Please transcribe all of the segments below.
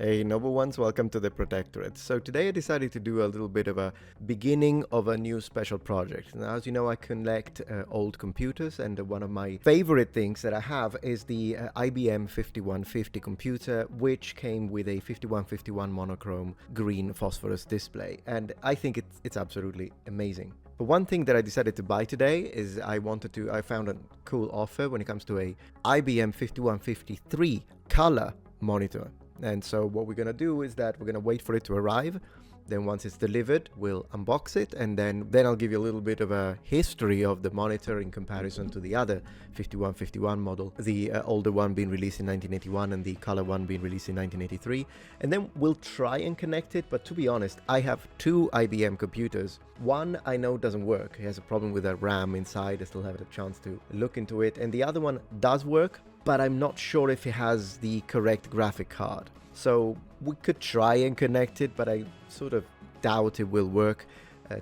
Hey noble ones, welcome to the Protectorate. So today I decided to do a little bit of a beginning of a new special project. Now as you know I collect old computers, and one of my favorite things that I have is the IBM 5150 computer, which came with a 5151 monochrome green phosphorus display, and I think it's absolutely amazing. But one thing that I decided to buy today is I found a cool offer when it comes to a IBM 5153 color monitor. And so what we're going to do is that we're going to wait for it to arrive. Then once it's delivered, we'll unbox it, and then I'll give you a little bit of a history of the monitor in comparison to the other 5151 model, the older one being released in 1981 and the color one being released in 1983. And then we'll try and connect it, but to be honest, I have two IBM computers. One I know doesn't work. It has a problem with the RAM inside. I still haven't had a chance to look into it. And the other one does work, but I'm not sure if it has the correct graphic card. So we could try and connect it, but I sort of doubt it will work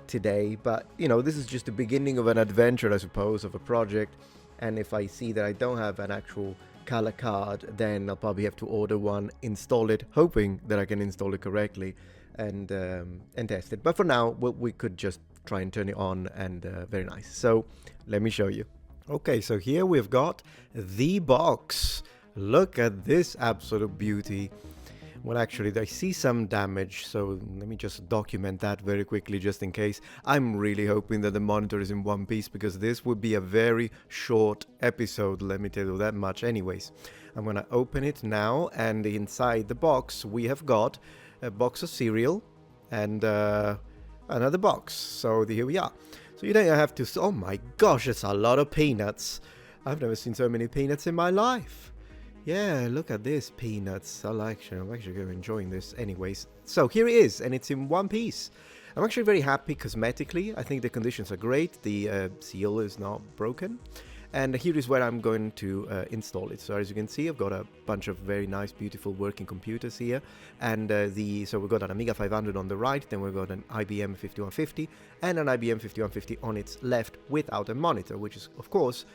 today. But you know, this is just the beginning of an adventure, I suppose, of a project. And if I see that I don't have an actual color card, then I'll probably have to order one, install it, hoping that I can install it correctly, and test it. But for now, we could just try and turn it on, and very nice. So let me show you. Okay, so here we've got the box. Look at this absolute beauty. Well, actually, I see some damage, so let me just document that very quickly just in case. I'm really hoping that the monitor is in one piece, because this would be a very short episode, let me tell you that much. Anyways, I'm gonna open it now, and inside the box we have got a box of cereal and another box. So here we are. So you don't have to... Oh my gosh, it's a lot of peanuts. I've never seen so many peanuts in my life. Yeah, look at this, peanuts. I'm actually enjoying this. Anyways, so here it is, and it's in one piece. I'm actually very happy cosmetically. I think the conditions are great. The seal is not broken. And here is where I'm going to install it. So as you can see, I've got a bunch of very nice, beautiful working computers here. And so we've got an Amiga 500 on the right, then we've got an IBM 5150 and an IBM 5150 on its left without a monitor, which is, of course,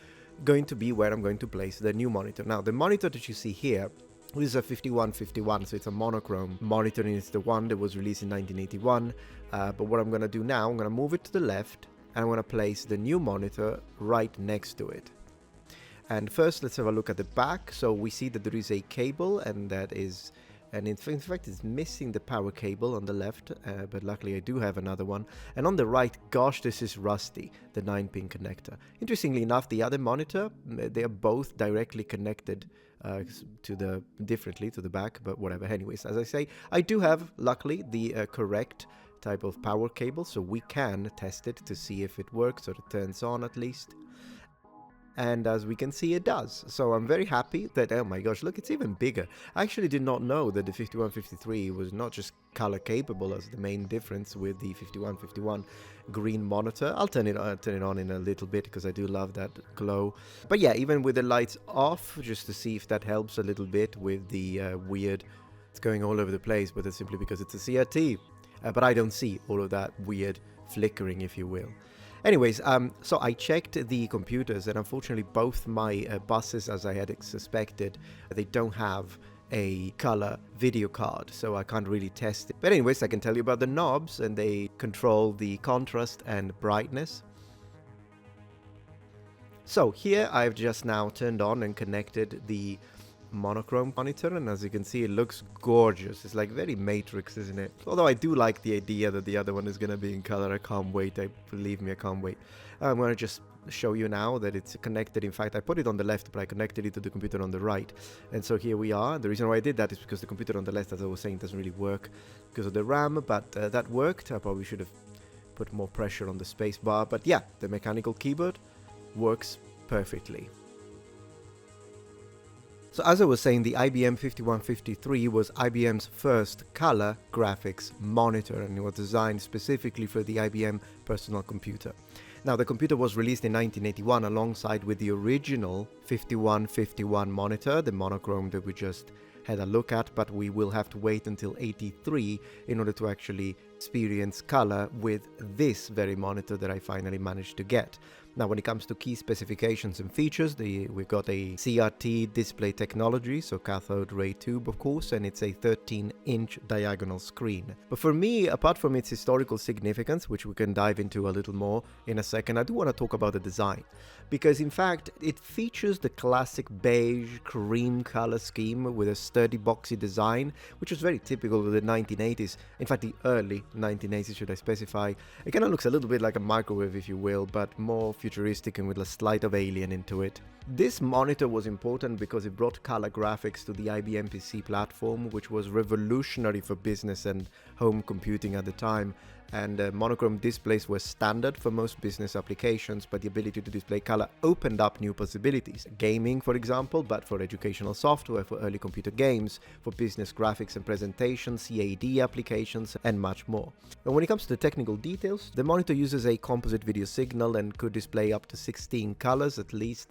going to be where I'm going to place the new monitor. Now, the monitor that you see here is a 5151, so it's a monochrome monitor, and it's the one that was released in 1981. But what I'm going to do now, I'm going to move it to the left, and I'm going to place the new monitor right next to it. And first, let's have a look at the back. So we see that there is a cable, and that is... And in fact, it's missing the power cable on the left, but luckily I do have another one. And on the right, gosh, this is rusty, the 9-pin connector. Interestingly enough, the other monitor, they are both directly connected differently to the back, but whatever. Anyways, as I say, I do have, luckily, the correct type of power cable, so we can test it to see if it works or it turns on at least. And as we can see, it does. So I'm very happy that, oh my gosh, look, it's even bigger. I actually did not know that the 5153 was not just color capable as the main difference with the 5151 green monitor. I'll turn it on in a little bit, because I do love that glow. But yeah, even with the lights off, just to see if that helps a little bit with the weird... It's going all over the place, but it's simply because it's a CRT. But I don't see all of that weird flickering, if you will. Anyways, so I checked the computers, and unfortunately both my buses, as I had suspected, they don't have a color video card, so I can't really test it. But anyways, I can tell you about the knobs, and they control the contrast and brightness. So here I've just now turned on and connected the monochrome monitor, and as you can see, it looks gorgeous. It's like very Matrix, isn't it? Although I do like the idea that the other one is going to be in color. I can't wait. Believe me, I can't wait. I'm going to just show you now that it's connected. In fact, I put it on the left, but I connected it to the computer on the right. And so here we are. The reason why I did that is because the computer on the left, as I was saying, doesn't really work because of the RAM, but that worked. I probably should have put more pressure on the space bar, but yeah, the mechanical keyboard works perfectly. So as I was saying, the IBM 5153 was IBM's first color graphics monitor, and it was designed specifically for the IBM personal computer. Now, the computer was released in 1981 alongside with the original 5151 monitor, the monochrome that we just had a look at, but we will have to wait until 83 in order to actually experience color with this very monitor that I finally managed to get. Now, when it comes to key specifications and features, we've got a CRT display technology, so cathode ray tube, of course, and it's a 13-inch diagonal screen. But for me, apart from its historical significance, which we can dive into a little more in a second, I do want to talk about the design. Because in fact, it features the classic beige cream color scheme with a sturdy boxy design, which was very typical of the 1980s. In fact, the early 1980s, should I specify. It kind of looks a little bit like a microwave, if you will, but more futuristic and with a slight of alien into it. This monitor was important because it brought color graphics to the IBM PC platform, which was revolutionary for business and home computing at the time. And monochrome displays were standard for most business applications, but the ability to display color opened up new possibilities. Gaming, for example, but for educational software, for early computer games, for business graphics and presentation, CAD applications, and much more. And when it comes to the technical details, the monitor uses a composite video signal and could display up to 16 colors, at least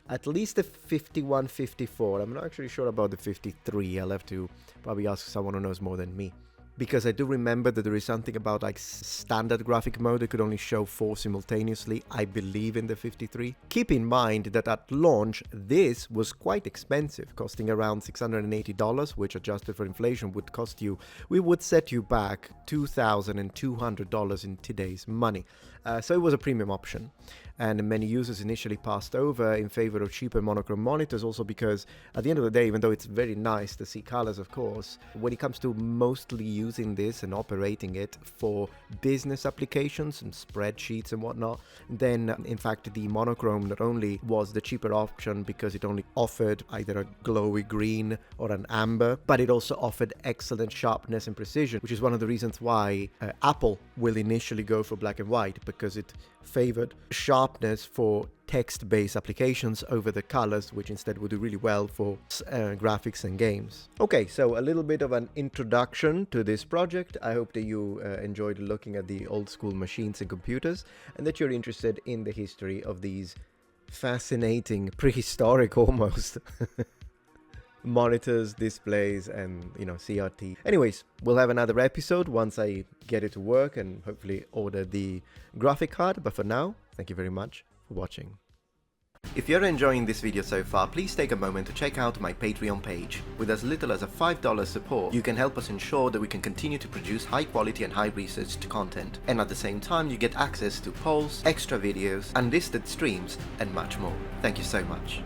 the 5154. I'm not actually sure about the 53. I'll have to probably ask someone who knows more than me. Because I do remember that there is something about like standard graphic mode that could only show 4 simultaneously, I believe in the 53. Keep in mind that at launch, this was quite expensive, costing around $680, which adjusted for inflation would cost you, we would set you back $2,200 in today's money. So it was a premium option. And many users initially passed over in favor of cheaper monochrome monitors, also because at the end of the day, even though it's very nice to see colors, of course, when it comes to mostly using this and operating it for business applications and spreadsheets and whatnot, then in fact the monochrome not only was the cheaper option because it only offered either a glowy green or an amber, but it also offered excellent sharpness and precision, which is one of the reasons why Apple will initially go for black and white, because it favored sharpness for text-based applications over the colors, which instead would do really well for graphics and games. Okay, so a little bit of an introduction to this project. I hope that you enjoyed looking at the old school machines and computers, and that you're interested in the history of these fascinating, prehistoric almost monitors, displays, and CRT. Anyways, we'll have another episode once I get it to work and hopefully order the graphic card. But for now, thank you very much for watching. If you're enjoying this video so far, please take a moment to check out my Patreon page. With as little as a $5 support, you can help us ensure that we can continue to produce high quality and high researched content. And at the same time, you get access to polls, extra videos, unlisted streams, and much more. Thank you so much.